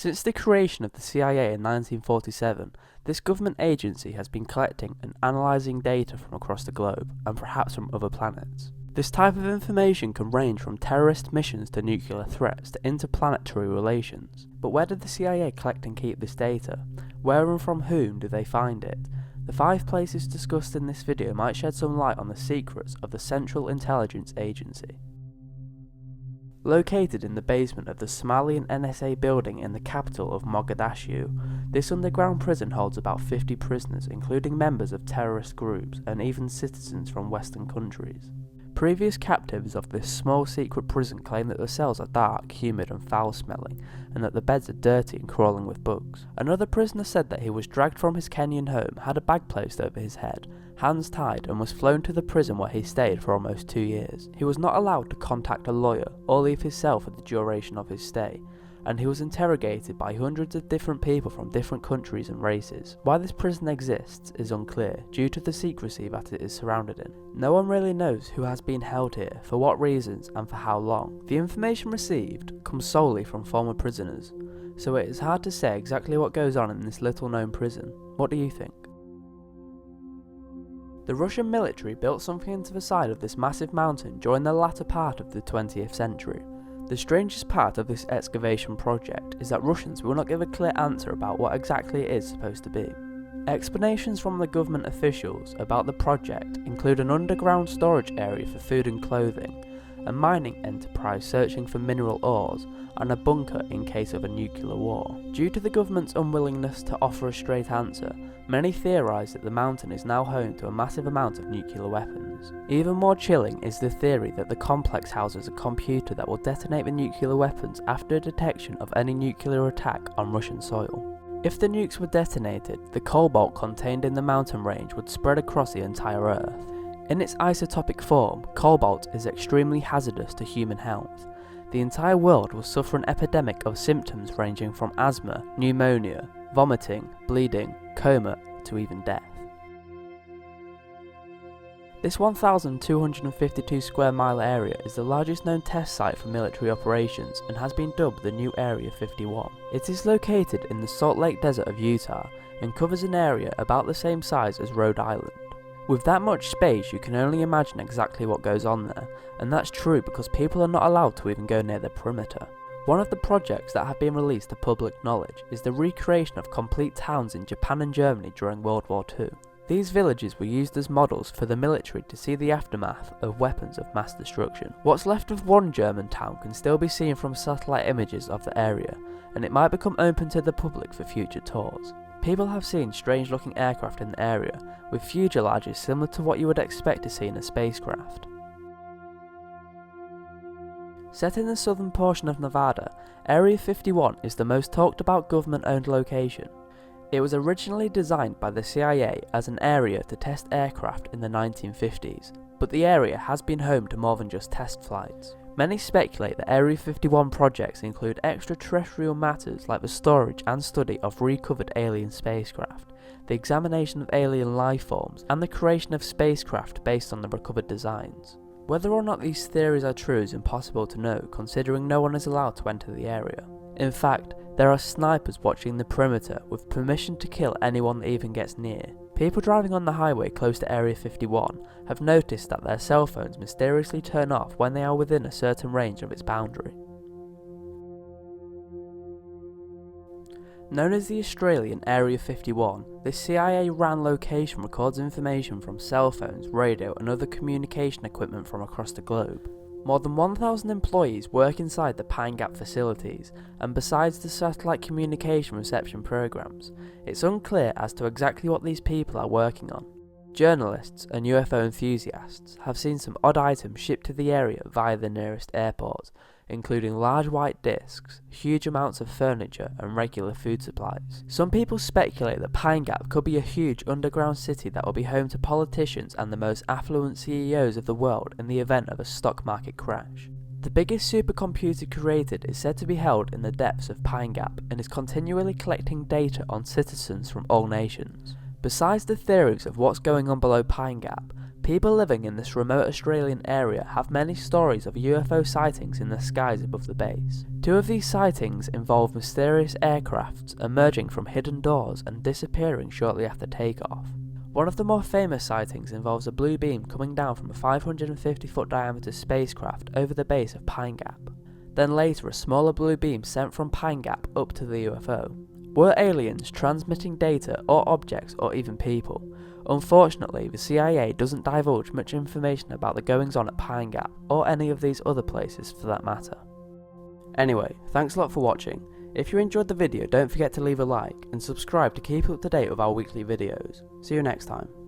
Since the creation of the CIA in 1947, this government agency has been collecting and analysing data from across the globe, and perhaps from other planets. This type of information can range from terrorist missions to nuclear threats to interplanetary relations. But where did the CIA collect and keep this data? Where and from whom do they find it? The 5 places discussed in this video might shed some light on the secrets of the Central Intelligence Agency. Located in the basement of the Somalian NSA building in the capital of Mogadishu, this underground prison holds about 50 prisoners, including members of terrorist groups and even citizens from Western countries. Previous captives of this small secret prison claim that the cells are dark, humid and foul-smelling, and that the beds are dirty and crawling with bugs. Another prisoner said that he was dragged from his Kenyan home, had a bag placed over his head, hands tied, and was flown to the prison where he stayed for almost 2 years. He was not allowed to contact a lawyer or leave his cell for the duration of his stay, and he was interrogated by hundreds of different people from different countries and races. Why this prison exists is unclear, due to the secrecy that it is surrounded in. No one really knows who has been held here, for what reasons, and for how long. The information received comes solely from former prisoners, so it is hard to say exactly what goes on in this little known prison. What do you think? The Russian military built something into the side of this massive mountain during the latter part of the 20th century. The strangest part of this excavation project is that Russians will not give a clear answer about what exactly it is supposed to be. Explanations from the government officials about the project include an underground storage area for food and clothing, a mining enterprise searching for mineral ores, and a bunker in case of a nuclear war. Due to the government's unwillingness to offer a straight answer, many theorise that the mountain is now home to a massive amount of nuclear weapons. Even more chilling is the theory that the complex houses a computer that will detonate the nuclear weapons after detection of any nuclear attack on Russian soil. If the nukes were detonated, the cobalt contained in the mountain range would spread across the entire Earth. In its isotopic form, cobalt is extremely hazardous to human health. The entire world will suffer an epidemic of symptoms ranging from asthma, pneumonia, vomiting, bleeding, coma, to even death. This 1,252 square mile area is the largest known test site for military operations and has been dubbed the new Area 51. It is located in the Salt Lake Desert of Utah and covers an area about the same size as Rhode Island. With that much space, you can only imagine exactly what goes on there, and that's true because people are not allowed to even go near the perimeter. One of the projects that have been released to public knowledge is the recreation of complete towns in Japan and Germany during World War II. These villages were used as models for the military to see the aftermath of weapons of mass destruction. What's left of one German town can still be seen from satellite images of the area, and it might become open to the public for future tours. People have seen strange looking aircraft in the area, with fuselages similar to what you would expect to see in a spacecraft. Set in the southern portion of Nevada, Area 51 is the most talked about government owned location. It was originally designed by the CIA as an area to test aircraft in the 1950s, but the area has been home to more than just test flights. Many speculate that Area 51 projects include extraterrestrial matters like the storage and study of recovered alien spacecraft, the examination of alien life forms, and the creation of spacecraft based on the recovered designs. Whether or not these theories are true is impossible to know, considering no one is allowed to enter the area. In fact, there are snipers watching the perimeter with permission to kill anyone that even gets near. People driving on the highway close to Area 51 have noticed that their cell phones mysteriously turn off when they are within a certain range of its boundary. Known as the Australian Area 51, this CIA-ran location records information from cell phones, radio and other communication equipment from across the globe. More than 1,000 employees work inside the Pine Gap facilities, and besides the satellite communication reception programs, it's unclear as to exactly what these people are working on. Journalists and UFO enthusiasts have seen some odd items shipped to the area via the nearest airport, including large white discs, huge amounts of furniture and regular food supplies. Some people speculate that Pine Gap could be a huge underground city that will be home to politicians and the most affluent CEOs of the world in the event of a stock market crash. The biggest supercomputer created is said to be held in the depths of Pine Gap and is continually collecting data on citizens from all nations. Besides the theories of what's going on below Pine Gap, People living in this remote Australian area have many stories of UFO sightings in the skies above the base. 2 of these sightings involve mysterious aircrafts emerging from hidden doors and disappearing shortly after takeoff. One of the more famous sightings involves a blue beam coming down from a 550-foot diameter spacecraft over the base of Pine Gap. Then later a smaller blue beam sent from Pine Gap up to the UFO. Were aliens transmitting data or objects or even people? Unfortunately, the CIA doesn't divulge much information about the goings on at Pine Gap or any of these other places for that matter. Anyway, thanks a lot for watching. If you enjoyed the video, don't forget to leave a like and subscribe to keep up to date with our weekly videos. See you next time.